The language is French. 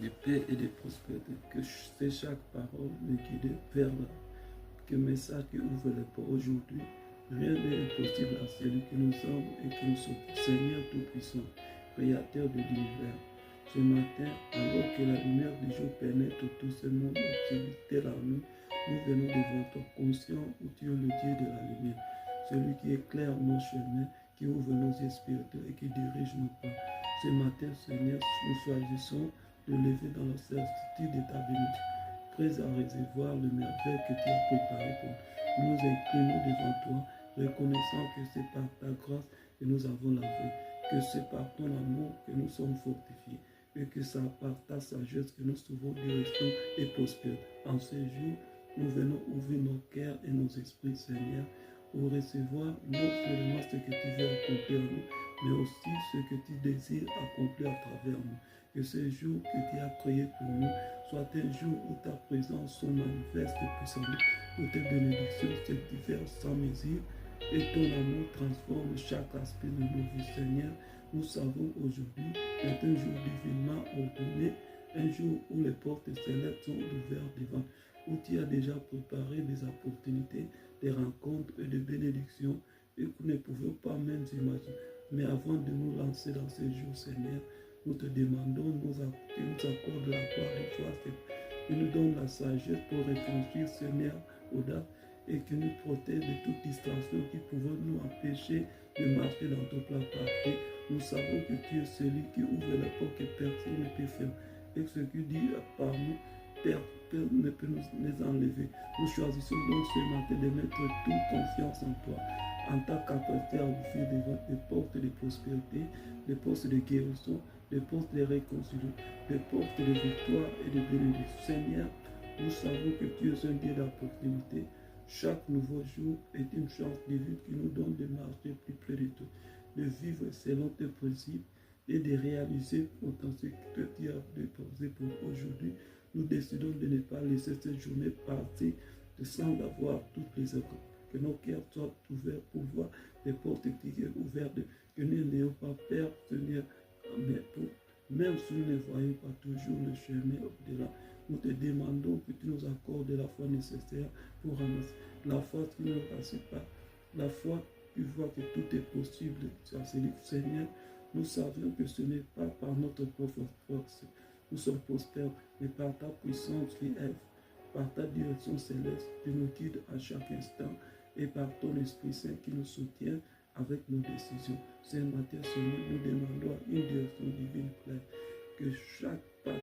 de paix et de prospérité. Que c'est chaque parole me guide vers là. Que message qui ouvre les portes aujourd'hui. Rien n'est impossible à celui qui nous sommes et qui nous sauve. Seigneur Tout-Puissant, Créateur de l'univers. Ce matin, alors que la lumière du jour pénètre tout ce monde obscurité la nuit, nous venons devant toi, conscients où tu es le Dieu de la lumière, celui qui éclaire nos chemins, qui ouvre nos esprits et qui dirige nos pas. Ce matin, Seigneur, nous choisissons de lever dans la certitude de ta bénédiction, prêts à recevoir le merveille que tu as préparé pour nous. Nous nous inclinons devant toi, reconnaissant que c'est par ta grâce que nous avons la vie, que c'est par ton amour que nous sommes fortifiés, et que c'est par ta sagesse que nous trouvons direction et prospère. En ce jour, nous venons ouvrir nos cœurs et nos esprits, Seigneur, pour recevoir non seulement ce que tu veux accomplir en nous, mais aussi ce que tu désires accomplir à travers nous. Que ce jour que tu as créé pour nous soit un jour où ta présence se manifeste puissamment, où tes bénédictions se diversent sans mesure et ton amour transforme chaque aspect de nos vies, Seigneur. Nous savons aujourd'hui est un jour divinement ordonné, un jour où les portes célestes sont ouvertes devant, où tu as déjà préparé des opportunités, des rencontres et des bénédictions et que nous ne pouvons pas même imaginer. Mais avant de nous lancer dans ces jours, Seigneur, nous te demandons que nous accordes la gloire et force, que nous donne la sagesse pour réfléchir, Seigneur, audace, et que nous protège de toute distraction qui pouvait nous empêcher de marcher dans ton plan parfait. Nous savons que tu es celui qui ouvre la porte que personne ne peut faire. Et ce que dit par nous, personne ne peut nous enlever. Nous choisissons donc ce matin de mettre toute confiance en toi, en ta capacité à ouvrir devant les portes de prospérité, les portes de guérison, les portes de réconciliation, les portes de victoire et de bénédiction. Seigneur, nous savons que tu es un Dieu d'opportunité. Chaque nouveau jour est une chance de vie qui nous donne de marcher plus près de toi, de vivre selon tes principes et de réaliser autant ce que tu as déposé pour aujourd'hui. Nous décidons de ne pas laisser cette journée passer sans avoir toutes les accords. Que nos cœurs soient ouverts pour voir les portes qui sont ouvertes, que nous n'ayons pas peur, Seigneur, même si nous ne voyons pas toujours le chemin au-delà. Nous te demandons que tu nous accordes la foi nécessaire pour ramasser. La foi qui ne nous rassure pas. La foi qui voit que tout est possible. Seigneur, nous savions que ce n'est pas par notre propre force. Nous sommes prospères, mais par ta puissance qui est, par ta direction céleste qui nous guide à chaque instant et par ton Esprit Saint qui nous soutient avec nos décisions. Ce matin, Seigneur, nous demandons une direction divine claire, que chaque pas